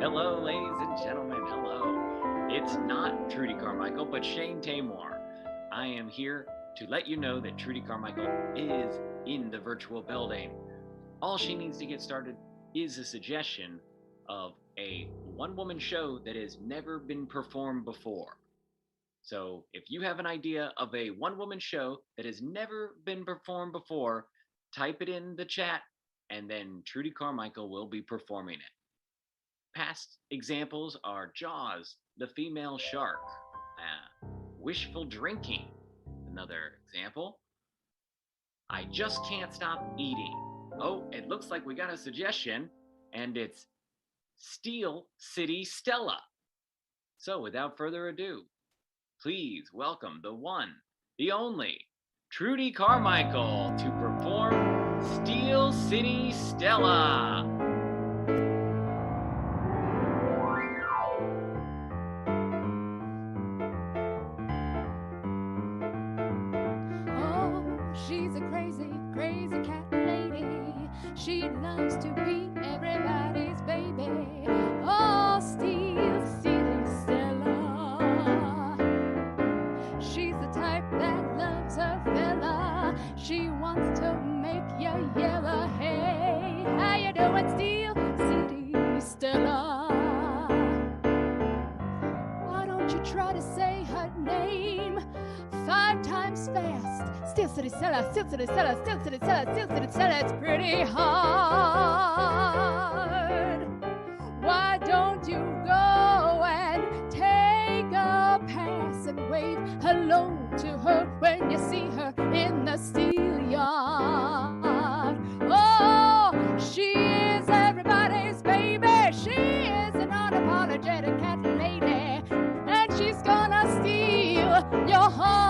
Hello, ladies and gentlemen. Hello. It's not Trudy Carmichael, but Shane Taymor. I am here to let you know that Trudy Carmichael is in the virtual building. All she needs to get started is a suggestion of a one woman show that has never been performed before. So if you have an idea of a one woman show that has never been performed before, type it in the chat and then Trudy Carmichael will be performing it. Past examples are Jaws, The Female Shark, Wishful Drinking, another example. I Just Can't Stop Eating. Oh, it looks like we got a suggestion, and it's Steel City Stella. So without further ado, please welcome the one, the only, Trudy Carmichael to perform Steel City Stella. She's a crazy, crazy cat lady. She loves to be everybody's baby. Oh, Steel City Stella. She's the type that loves her fella. She wants to make you yellow. Hey, how you doing, Steel City Stella? Why don't you try to say her name 5 times fast? Steel City Stella, Steel City Stella, Steel City Stella, Steel City Stella. It's pretty hard. Why don't you go and take a pass and wave hello to her when you see her in the steel yard? Oh, she is everybody's baby. She is an unapologetic cat lady, and she's gonna steal your heart.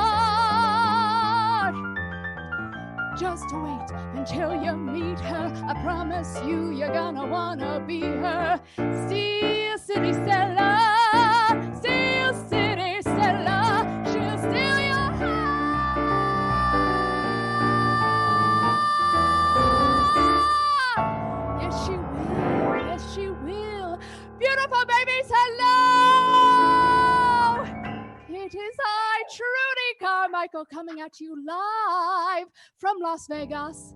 Just wait until you meet her. I promise you, you're gonna wanna be her. Steel City Stella, Steel City Stella. She'll steal your heart. Yes, she will. Yes, she will. Beautiful babies, hello. It is I, Trudy Carmichael, coming at you live from Las Vegas.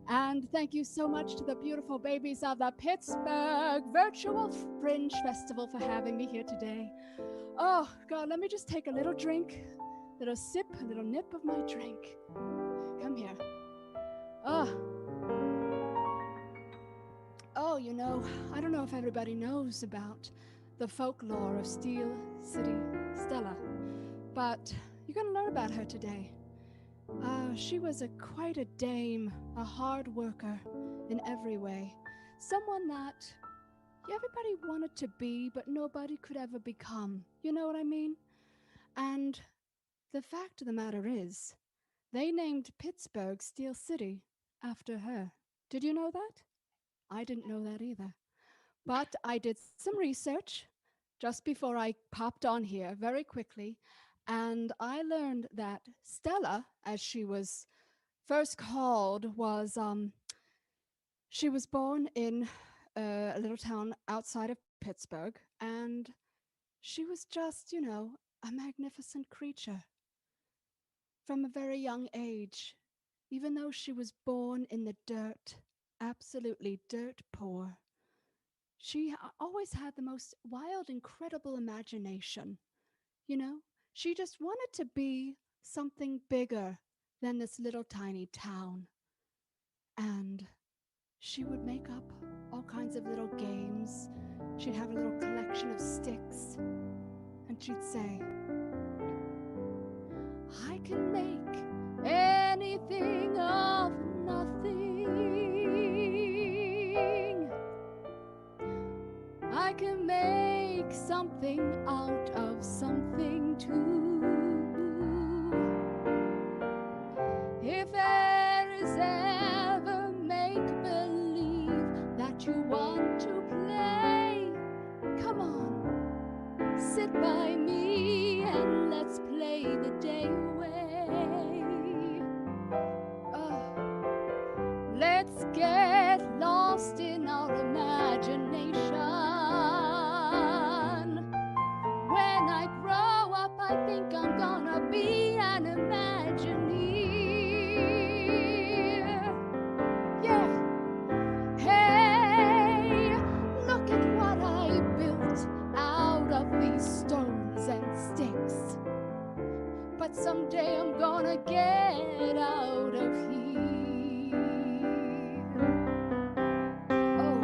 And thank you so much to the beautiful babies of the Pittsburgh Virtual Fringe Festival for having me here today. Oh, God, let me just take a little drink, little sip, a little nip of my drink. Come here. Oh, you know, I don't know if everybody knows about the folklore of Steel City Stella, but you're going to learn about her today. She was quite a dame, a hard worker in every way, someone that everybody wanted to be, but nobody could ever become. You know what I mean? And the fact of the matter is, they named Pittsburgh Steel City after her. Did you know that? I didn't know that either. But I did some research just before I popped on here very quickly, and I learned that Stella, as she was first called, was she was born in a little town outside of Pittsburgh, and she was just, you know, a magnificent creature from a very young age, even though she was born in the dirt, absolutely dirt poor. She always had the most wild, incredible imagination. You know, she just wanted to be something bigger than this little tiny town. And she would make up all kinds of little games. She'd have a little collection of sticks. And she'd say, I can make anything of nothing. I can make something out of something too. If there is ever make-believe that you want to play, come on, sit by me and let's play the day away. Let's get lost in our imagination. wanna get out of here. Oh,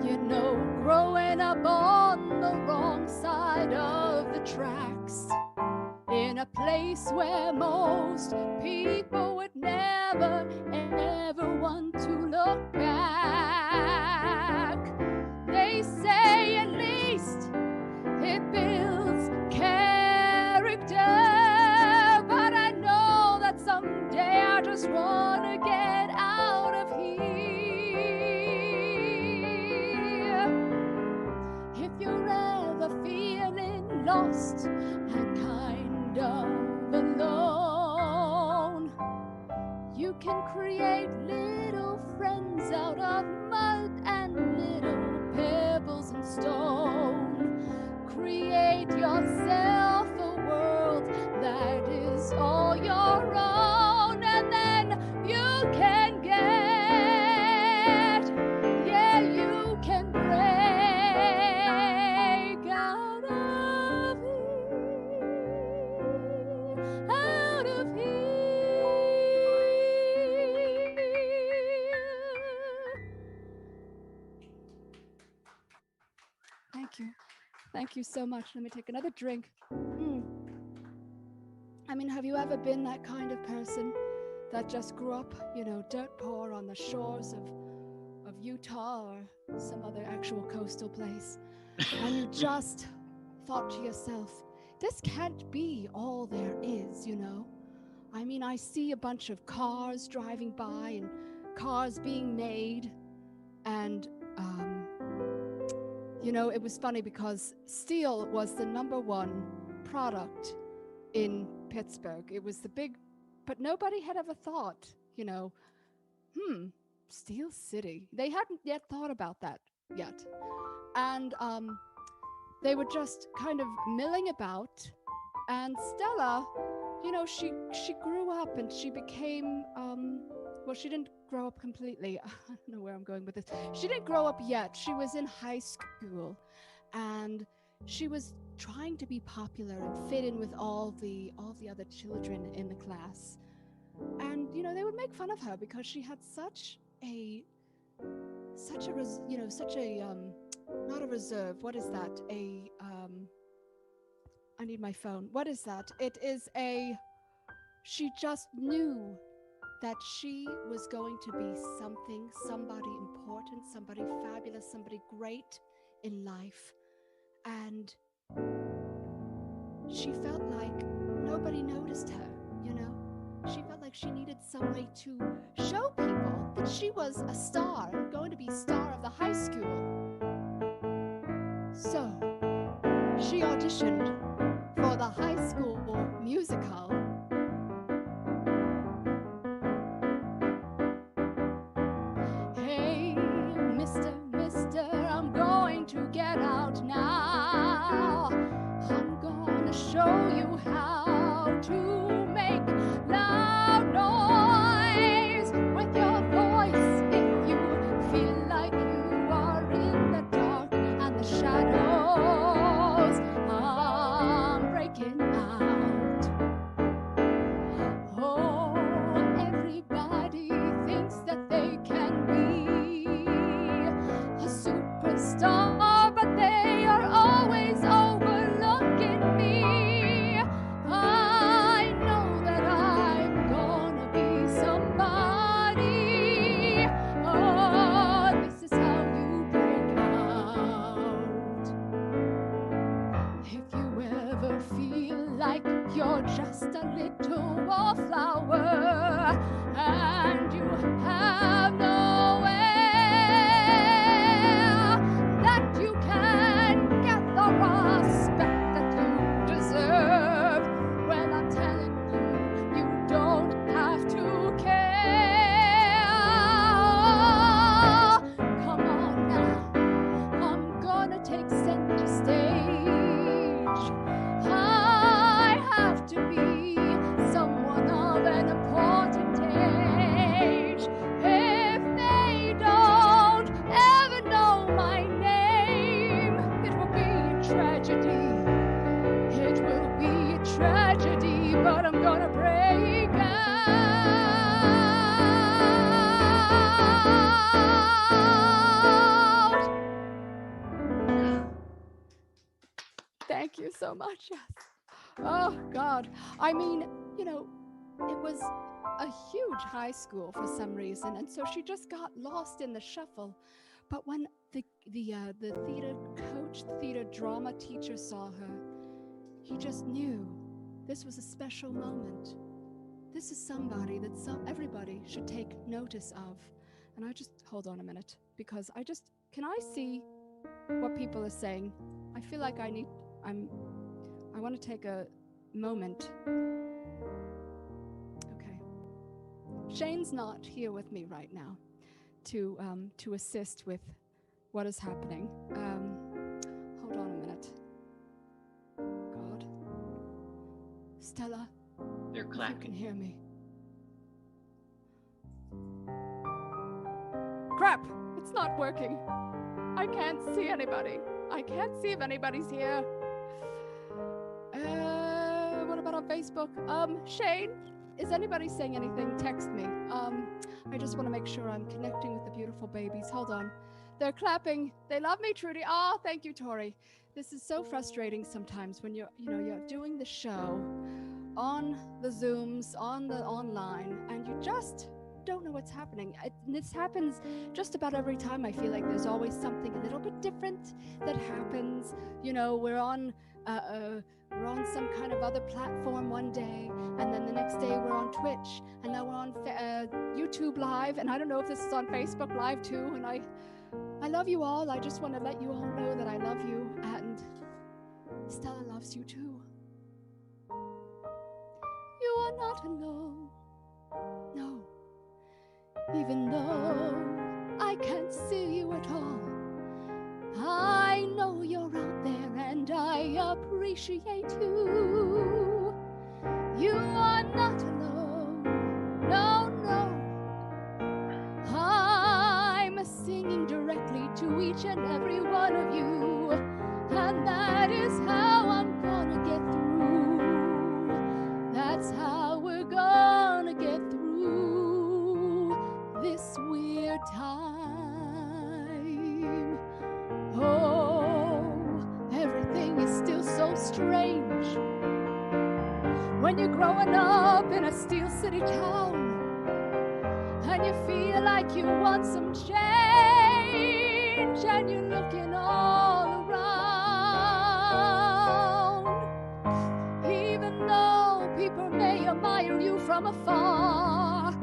you know, growing up on the wrong side of the tracks, in a place where most people would never, ever want to look back. They say at least it builds character, but I know that someday I just want to get out of here. If you're ever feeling lost and kind of alone, you can create little friends out of mud and little pebbles and stone. Create yourself a world that is all your own, and then you can get, yeah, you can break out of here, out of here. Thank you. Thank you so much. Let me take another drink. I mean, have you ever been that kind of person that just grew up, you know, dirt poor on the shores of Utah or some other actual coastal place, and you just thought to yourself, this can't be all there is, you know? I mean, I see a bunch of cars driving by and cars being made, and you know, it was funny because steel was the #1 product in Pittsburgh. It was the big, but nobody had ever thought, you know, Steel City. They hadn't yet thought about that yet. And they were just kind of milling about. And Stella, you know, she grew up and she became, well, she didn't grow up completely. I don't know where I'm going with this. She didn't grow up yet. She was in high school, and she was trying to be popular and fit in with all the other children in the class. And, you know, they would make fun of her because she had not a reserve. What is that? I need my phone. What is that? She just knew that she was going to be somebody important, somebody fabulous, somebody great in life. And she felt like nobody noticed her, you know? She felt like she needed some way to show people that she was a star, going to be star of the high school. So she auditioned for the high school musical. Hey, mister, I'm going to get out now. I'm gonna show you how to make loud noise with your voice. If you feel like you are in the dark and the shadows, I'm breaking out. Oh, everybody thinks that they can be a superstar, but they are always overlooking me. I much. Yes. Oh, God. I mean, you know, it was a huge high school for some reason, and so she just got lost in the shuffle. But when the theater coach, the theater drama teacher saw her, he just knew this was a special moment. This is somebody that everybody should take notice of. And I just, hold on a minute, because can I see what people are saying? I feel like I want to take a moment. Okay. Shane's not here with me right now to assist with what is happening. Hold on a minute. God. Stella. They're clapping. You can hear me. Crap! It's not working. I can't see anybody. I can't see if anybody's here. What about on Facebook? Shane, is anybody saying anything? Text me. I just want to make sure I'm connecting with the beautiful babies. Hold on. They're clapping. They love me, Trudy. Oh, thank you, Tori. This is so frustrating sometimes when you're doing the show on the Zooms, on the online, and you just don't know what's happening. This happens just about every time. I feel like there's always something a little bit different that happens. You know, we're on some kind of other platform one day, and then the next day we're on Twitch, and now we're on YouTube Live, and I don't know if this is on Facebook Live too. And I love you all. I just want to let you all know that I love you, and Stella loves you too. You are not alone. No. Even though I can't see you at all, I know you're out there and I appreciate you. You are not alone. No, no. I'm singing directly to each and every one of you, and that is how I'm gonna get through. That's how we're gonna get through this weird time. Oh, everything is still so strange when you're growing up in a Steel City town and you feel like you want some change and you're looking all around. Even though people may admire you from afar,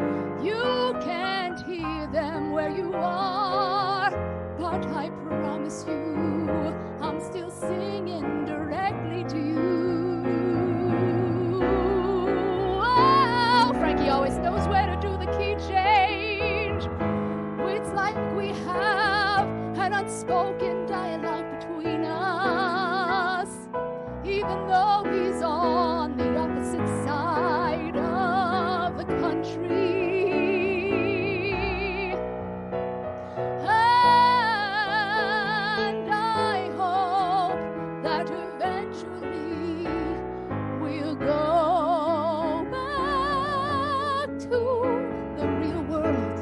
you can't hear them where you are. But I promise you, I'm still singing directly to you. Oh, Frankie always knows where to do the key change. It's like we have an unspoken dialogue between us, even though he's on the opposite side of the country. And I hope that eventually we'll go back to the real world,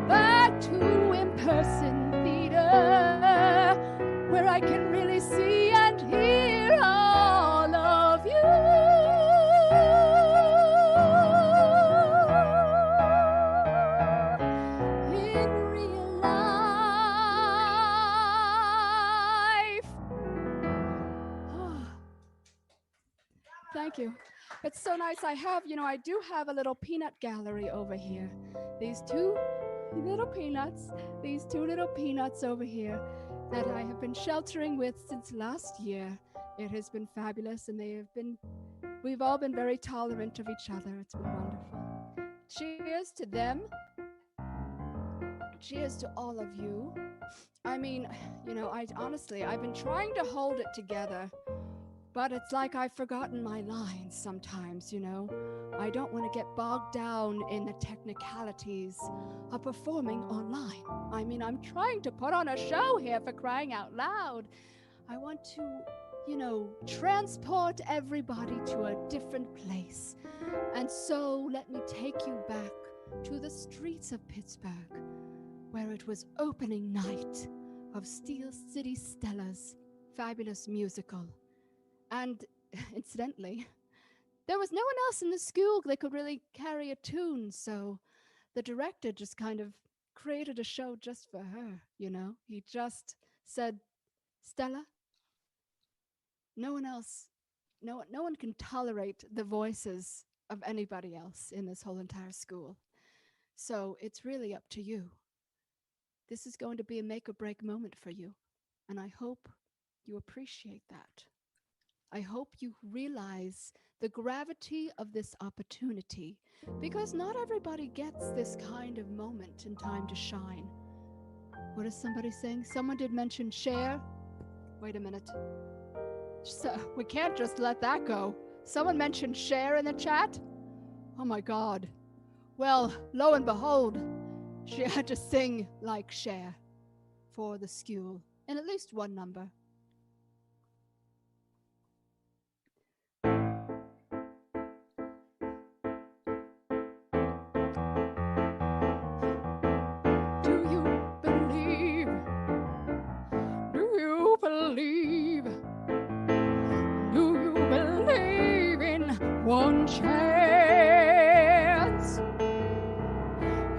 back to in-person theater, where I can really see and hear all of you. In real life. Thank you. It's so nice. I do have a little peanut gallery over here. These two little peanuts over here that I have been sheltering with since last year. It has been fabulous, and we've all been very tolerant of each other. It's been wonderful. Cheers to them. Cheers to all of you. I mean, I've been trying to hold it together, but it's like I've forgotten my lines sometimes, I don't want to get bogged down in the technicalities of performing online. I mean, I'm trying to put on a show here, for crying out loud. I want to, transport everybody to a different place. And so let me take you back to the streets of Pittsburgh, where it was opening night of Steel City Stella's fabulous musical, And incidentally, there was no one else in the school that could really carry a tune, so the director just kind of created a show just for her, you know? He just said, Stella, no one else, no one can tolerate the voices of anybody else in this whole entire school. So it's really up to you. This is going to be a make or break moment for you. And I hope you appreciate that. I hope you realize the gravity of this opportunity because not everybody gets this kind of moment in time to shine. What is somebody saying? Someone did mention share. Wait a minute. So we can't just let that go. Someone mentioned share in the chat? Oh my God. Well, lo and behold, she had to sing like Cher for the school in at least one number. Do you believe? Do you believe? Do you believe in one chance?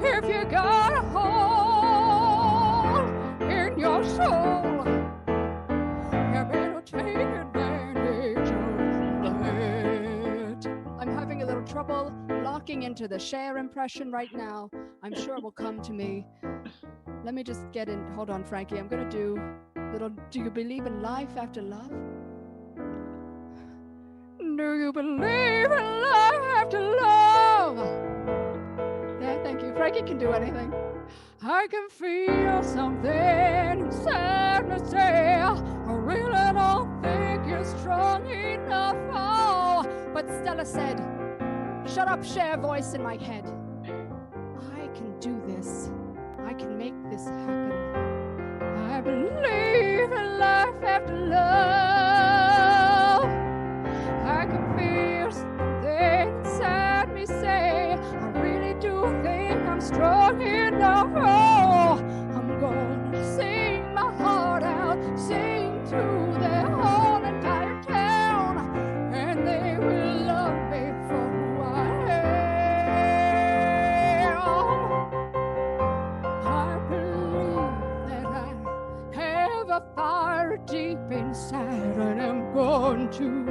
If you got a hole in your soul, you better take advantage of that. I'm having a little trouble locking into the Cher impression right now. I'm sure it will come to me. Let me just get in. Hold on, Frankie. I'm going to do little, do you believe in life after love? Do you believe in life after love? Yeah, thank you. Frankie can do anything. I can feel something inside me say, I really don't think you're strong enough. Oh, but Stella said, shut up, Cher voice in my head. I can do this. I can make this happen. I believe in life after love. I can feel something inside me say, I really do think I'm strong enough. Oh, I'm gonna sing my heart out, sing to the whole entire town, and they will love me for who I am. I believe that I have a fire deep inside, and I'm going to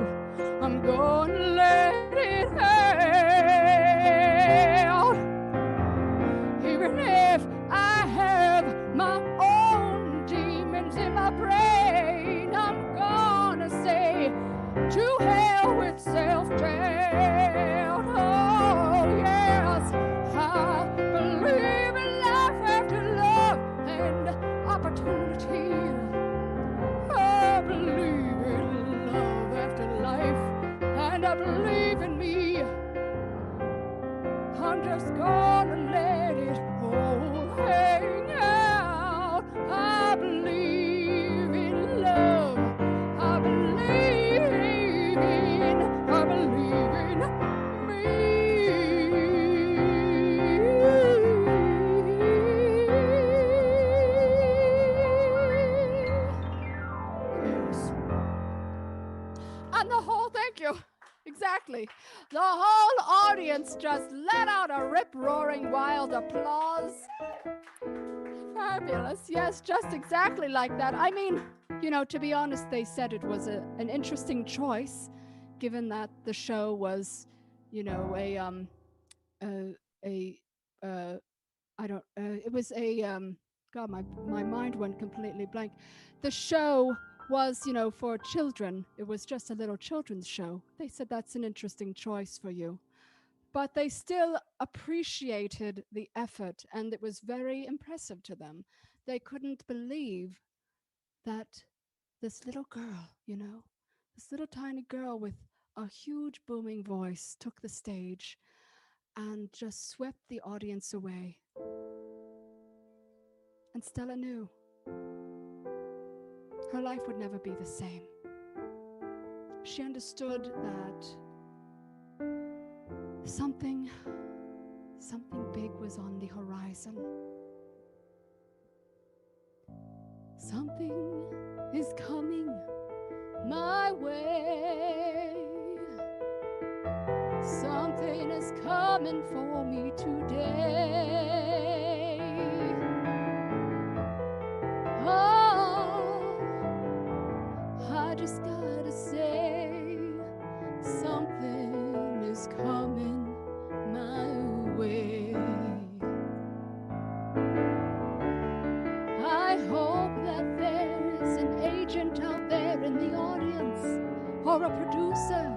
let it out. Even if I have my own demons in my brain, I'm gonna say, to hell with self-doubt. Oh, yes, I believe in life after love and opportunity. I believe in love after life, and I believe in me. I'm just gonna let it all hang out. I believe in love. I believe in me. Yes. And the whole, thank you. Exactly. The whole audience just let out a rip-roaring wild applause. Fabulous. Yes, just exactly like that. I mean, you know, to be honest, they said it was an interesting choice, given that the show was, you know, it was God, my mind went completely blank. The show was, you know, for children. It was just a little children's show. They said that's an interesting choice for you. But they still appreciated the effort, and it was very impressive to them. They couldn't believe that this little girl, you know, this little tiny girl with a huge booming voice took the stage and just swept the audience away. And Stella knew her life would never be the same. She understood that something big was on the horizon. Something is coming my way. Something is coming for me today. Oh, I just gotta say, something is coming my way. I hope that there is an agent out there in the audience, or a producer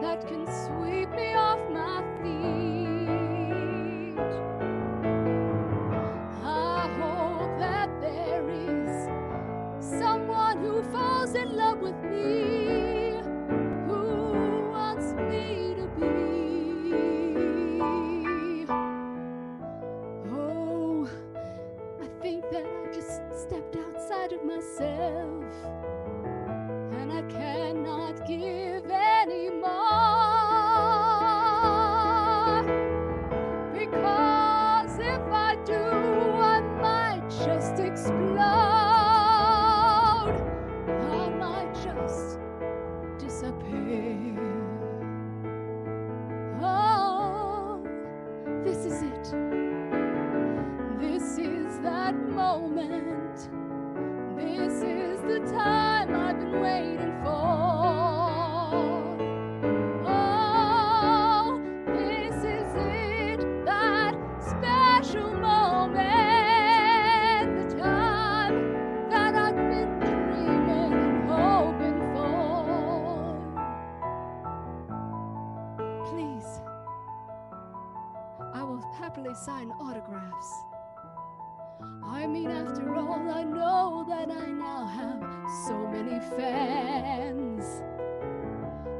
that can sweep me off my feet. I hope that there is someone who falls in love with me, who wants me to be. Oh, I think that I just stepped outside of myself, and I cannot give any more, because if I do, I might just explode. I might just disappear. Oh, this is it. This is that moment. This is the time I've been waiting for. Oh, this is it, that special moment, the time that I've been dreaming and hoping for. Please, I will happily sign autographs. I mean, after all, I know that I now have so many fans.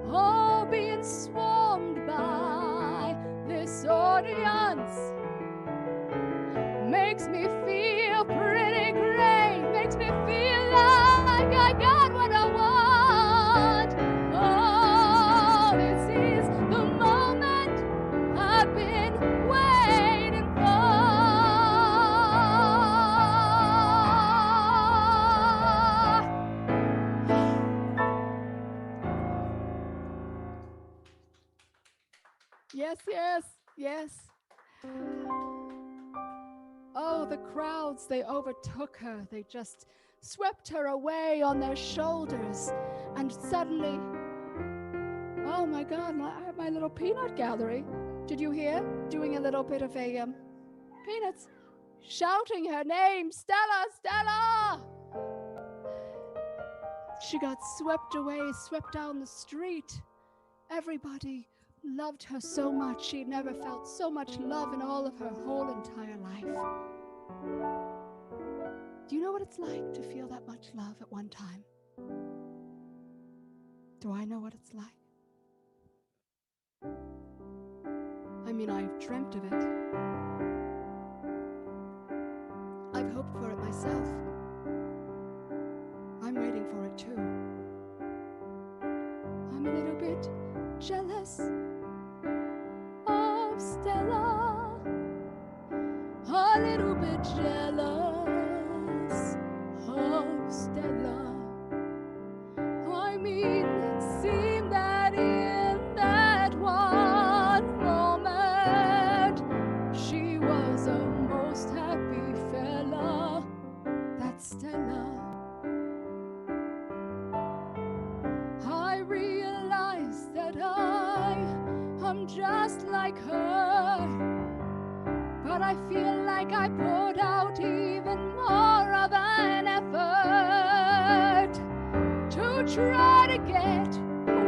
Oh, being swarmed by this audience makes me feel pretty great, makes me feel like I got what I want. Oh, this is the moment I've been waiting for. Yes, yes, yes. Oh, the crowds, they overtook her. They just swept her away on their shoulders. And suddenly, oh my God, I have my little peanut gallery. Did you hear? Doing a little bit of a, peanuts, shouting her name, Stella, Stella! She got swept away, swept down the street. Everybody loved her so much. She never felt so much love in all of her whole entire life. Do you know what it's like to feel that much love at one time? Do I know what it's like? I mean, I've dreamt of it. I've hoped for it myself. I'm waiting for it too. I'm a little bit jealous of Stella, a little bit jealous of Stella. I mean, it seemed that in that one moment she was a most happy fella, that Stella. I realized that I'm just like her, but I feel like I put out even more of an effort to try to get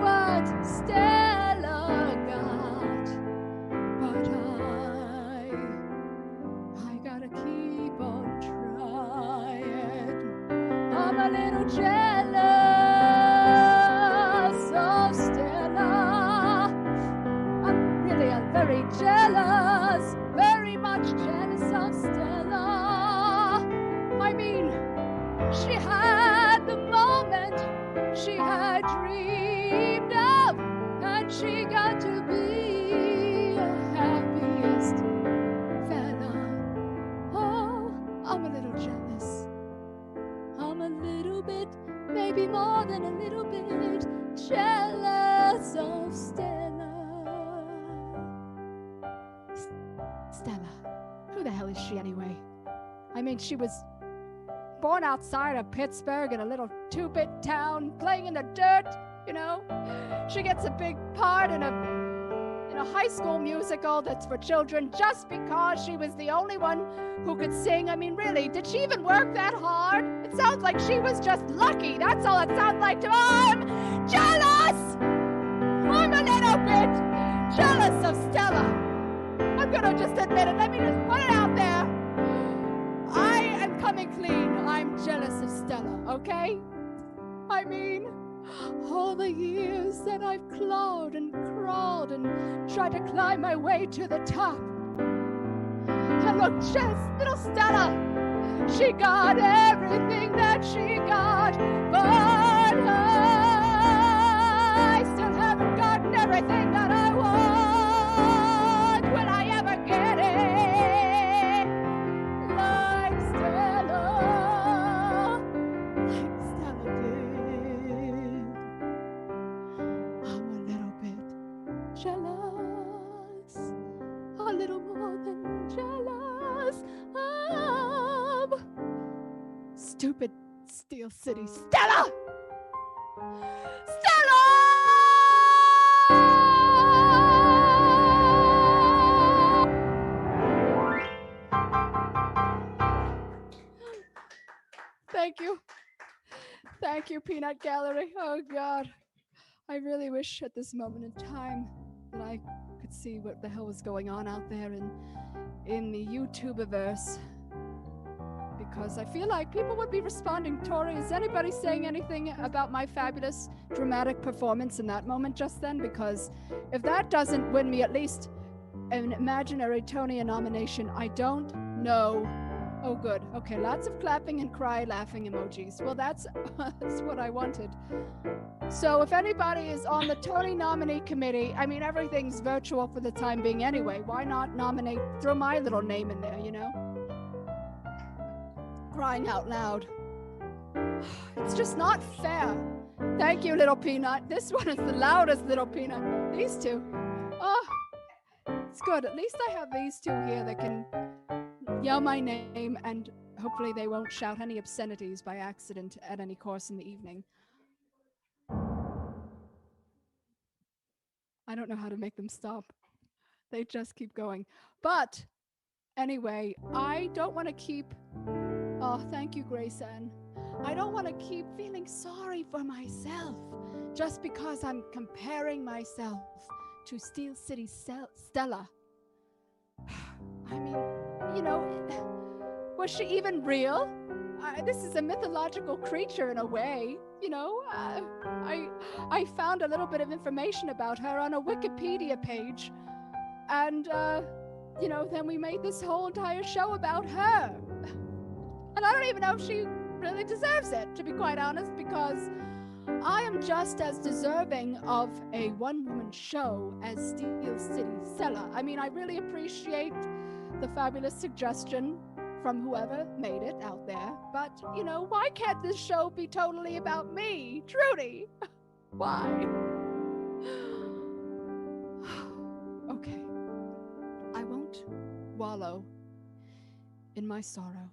what Stella got. But I gotta keep on trying. I'm a little jealous of Stella. I'm very jealous, very much jealous of Stella. I mean, she had the moment she had dreamed of, and she got to be the happiest fella. Oh, I'm a little jealous. I'm a little bit, maybe more than a little bit. Stella. Who the hell is she anyway? I mean, she was born outside of Pittsburgh in a little two-bit town, playing in the dirt, you know? She gets a big part in a high school musical that's for children just because she was the only one who could sing. I mean, really, did she even work that hard? It sounds like she was just lucky. That's all it sounds like to me. I'm jealous! I'm a little bit jealous of Stella. I'm gonna just admit it. Let me just put it out there. I am coming clean. I'm jealous of Stella, okay? I mean, all the years that I've clawed and crawled and tried to climb my way to the top. And look, just little Stella, she got everything that she got, but I still haven't gotten everything that I want. Will I ever get it? Like Stella did. I'm a little bit jealous, a little more than jealous of stupid Steel City Stella! Stella! Thank you. Thank you, Peanut Gallery. Oh, God. I really wish at this moment in time that I could see what the hell was going on out there in the YouTubeverse. Because I feel like people would be responding. Tori, is anybody saying anything about my fabulous dramatic performance in that moment just then? Because if that doesn't win me at least an imaginary Tony nomination, I don't know. Oh, good. Okay, lots of clapping and cry laughing emojis. Well, that's what I wanted. So if anybody is on the Tony nominee committee, I mean, everything's virtual for the time being anyway. Why not nominate, throw my little name in there, you know? Crying out loud. It's just not fair. Thank you, little peanut. This one is the loudest little peanut. These two. Oh, it's good. At least I have these two here that can yell my name, and hopefully they won't shout any obscenities by accident at any course in the evening. I don't know how to make them stop. They just keep going. But anyway, I don't want to keep... Oh, thank you, Grace Ann. I don't want to keep feeling sorry for myself just because I'm comparing myself to Steel City Stella. I mean, you know, was she even real? This is a mythological creature in a way, you know. I found a little bit of information about her on a Wikipedia page, and you know, then we made this whole entire show about her. And I don't even know if she really deserves it, to be quite honest, because I am just as deserving of a one-woman show as Steel City Stella. I mean, I really appreciate the fabulous suggestion from whoever made it out there. But, you know, why can't this show be totally about me, Trudy? Why? Okay. I won't wallow in my sorrow.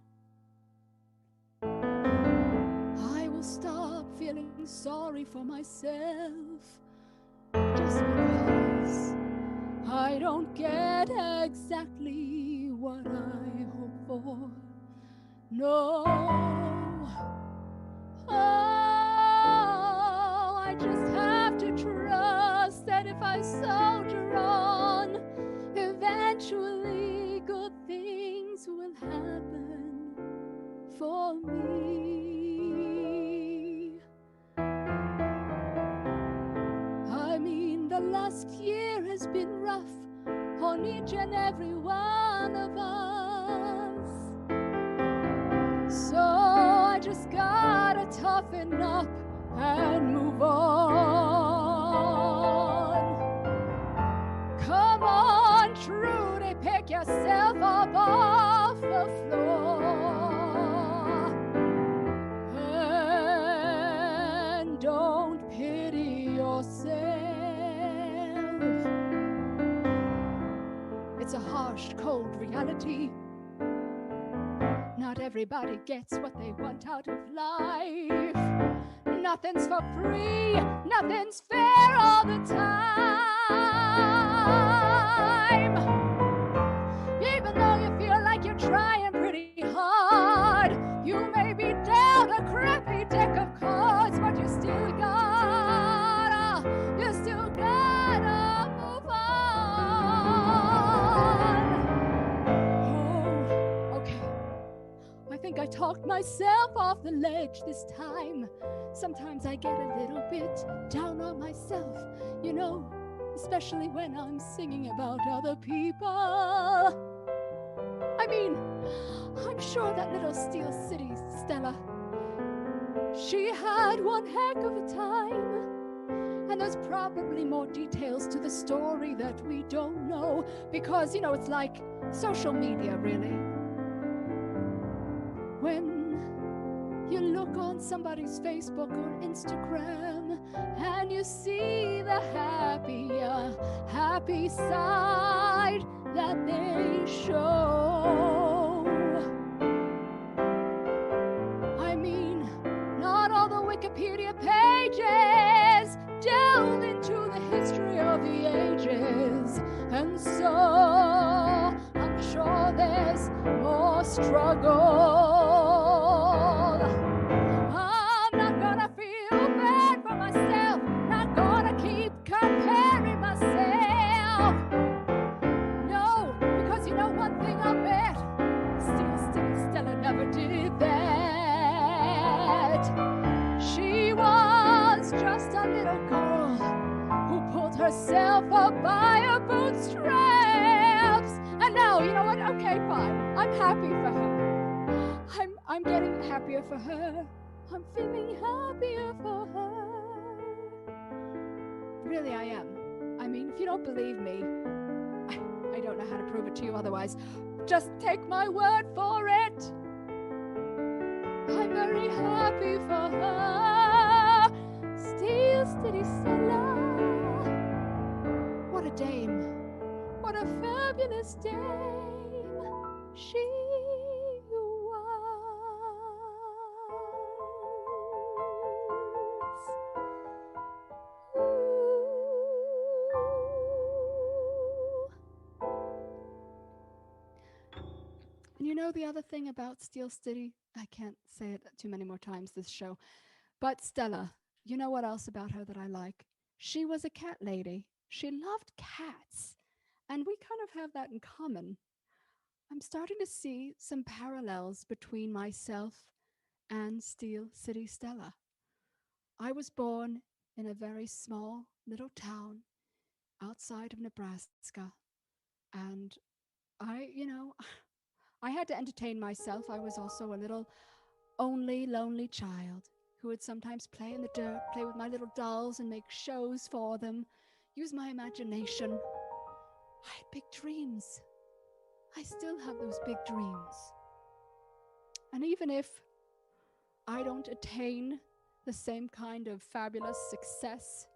I will stop feeling sorry for myself just because I don't get exactly what I hope for. No. Oh, I just have to trust that if I soldier on, eventually good things will happen for me. I mean, the last year has been rough on each and every one of us. So I just gotta toughen up and move on. Come on, Trudy, pick yourself up off the floor. And don't pity yourself. It's a harsh, cold reality. Not everybody gets what they want out of life. Nothing's for free, nothing's fair all the time. Even though you feel like you're trying pretty hard, you may be dealt a crappy deck of cards, but you still gotta move on. Oh, okay. I think I talked myself off the ledge this time. Sometimes I get a little bit down on myself, you know, especially when I'm singing about other people. I mean, I'm sure that little Steel City Stella, she had one heck of a time. And there's probably more details to the story that we don't know because, you know, it's like social media, really. When you look on somebody's Facebook or Instagram and you see the happy side that they show. I mean, not all the Wikipedia pages delve into the history of the ages, and so I'm sure there's more struggle. I'm not gonna feel bad for myself, not gonna keep comparing myself. No, because you know one thing I bet, Stella never did that. She was just a little girl who pulled herself up by her bootstraps. And now, you know what? Okay, fine. I'm happy for her. I'm getting happier for her. I'm feeling happier for her. Really, I am. I mean, if you don't believe me, I don't know how to prove it to you otherwise. Just take my word for it. I'm very happy for her. Steel City Stella. What a dame. What a fabulous dame she was. And you know the other thing about Steel City? I can't say it too many more times this show. But Stella, you know what else about her that I like? She was a cat lady. She loved cats. And we kind of have that in common. I'm starting to see some parallels between myself and Steel City Stella. I was born in a very small little town outside of Nebraska. And I had to entertain myself. I was also a little lonely child who would sometimes play in the dirt, play with my little dolls and make shows for them, use my imagination. I had big dreams. I still have those big dreams. And even if I don't attain the same kind of fabulous success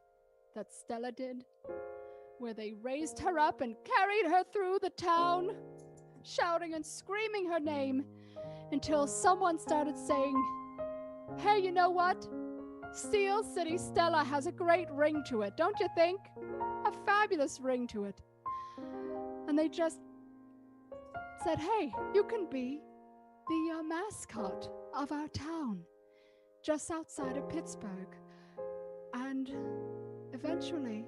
that Stella did, where they raised her up and carried her through the town, shouting and screaming her name until someone started saying, hey, you know what? Steel City Stella has a great ring to it, don't you think? A fabulous ring to it. And they just said, hey, you can be the mascot of our town, just outside of Pittsburgh. And eventually,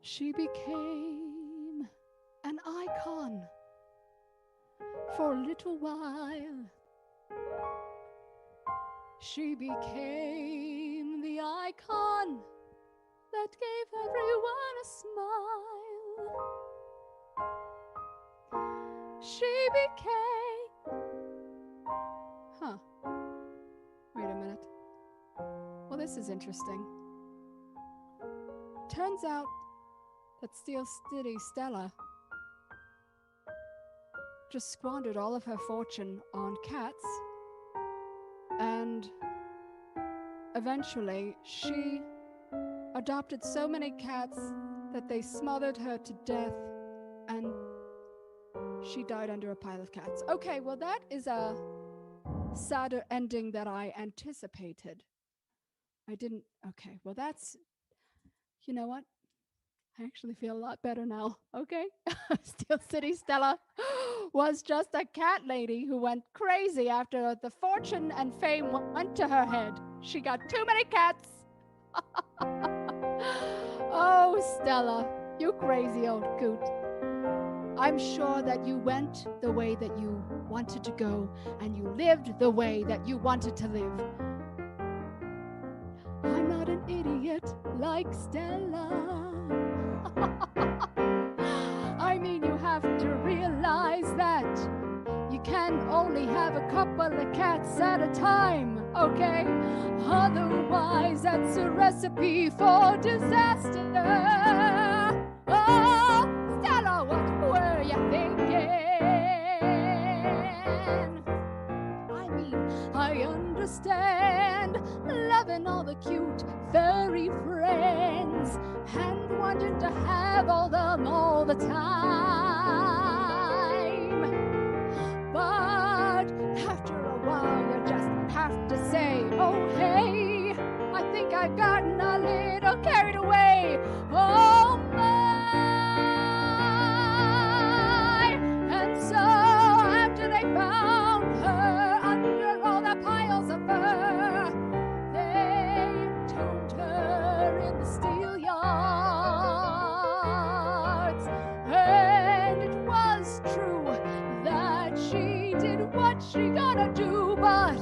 she became an icon for a little while. She became the icon that gave everyone a smile. She became... Wait a minute. Well, this is interesting. Turns out that Steel City Stella just squandered all of her fortune on cats, and eventually she adopted so many cats that they smothered her to death and she died under a pile of cats. Okay, well, that is a sadder ending than I anticipated. I didn't. Okay, well, that's, you know what? I actually feel a lot better now. Okay. Steel City Stella was just a cat lady who went crazy after the fortune and fame went to her head. She got too many cats. Oh, Stella, you crazy old coot. I'm sure that you went the way that you wanted to go and you lived the way that you wanted to live. I'm not an idiot like Stella. I mean, you have to realize that you can only have a couple of cats at a time, okay? Otherwise, that's a recipe for disaster. Oh, Stella, what were you thinking? I mean, I understand loving all the cute furry friends and wanting to have all them all the time. But after a while, you just have to say, oh, hey, I think I've gotten a little carried away. Oh, my. And so after they found her under all the piles of fur, they entombed her in the steel yards. And it was true that she did what she gotta do, but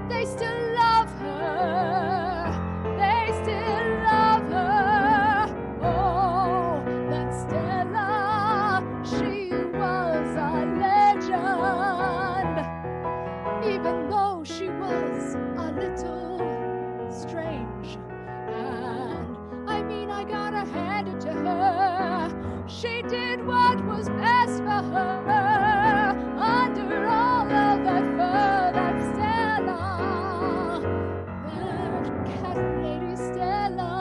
they still love her. They still love her. Oh, that Stella, she was a legend. Even though she was a little strange. And I mean, I gotta hand it to her. She did what was best for her under all of that fur, that Stella, that cat lady Stella.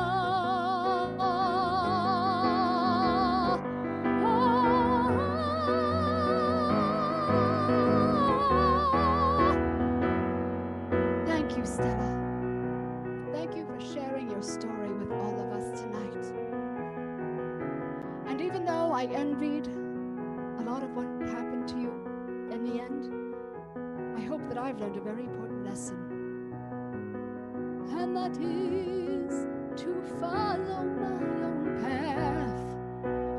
Thank you, Stella. Thank you for sharing your story with all of us tonight. And even though I envied a lot of what happened to you in the end, I hope that I've learned a very important lesson. And that is to follow my own path.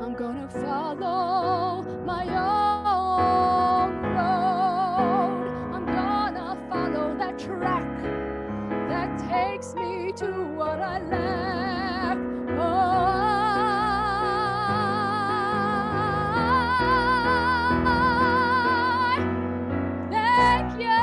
I'm gonna follow my own road. I'm gonna follow that track that takes me to what I lack. Oh, thank you.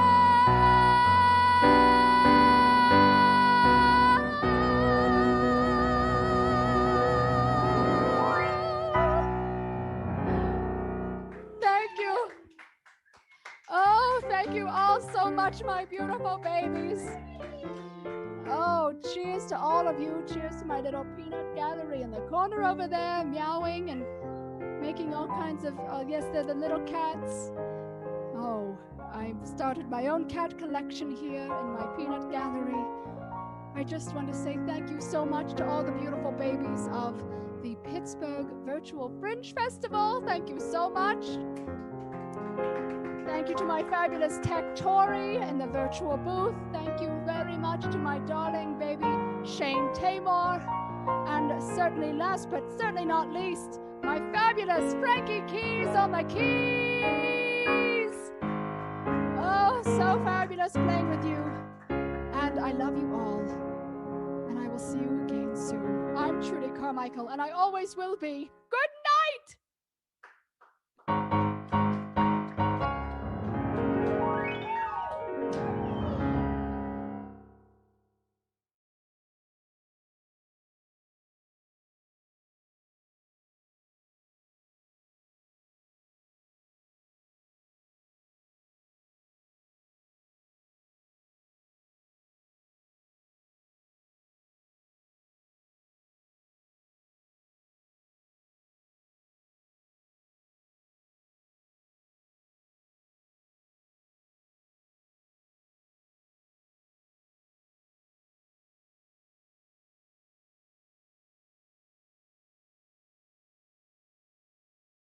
Thank you. Oh, thank you all so much, my beautiful babies. Oh, cheers to all of you. Cheers to my little peanut gallery in the corner over there, meowing and making all kinds of, yes, they're the little cats. Oh, I've started my own cat collection here in my peanut gallery. I just want to say thank you so much to all the beautiful babies of the Pittsburgh Virtual Fringe Festival. Thank you so much. Thank you to my fabulous tech Tori in the virtual booth. Thank you very much to my darling baby Shane Taymor. And certainly last but certainly not least, my fabulous Frankey Keys on the keys. Oh, so fabulous playing with you. And I love you all. And I will see you again soon. I'm Trudy Carmichael, and I always will be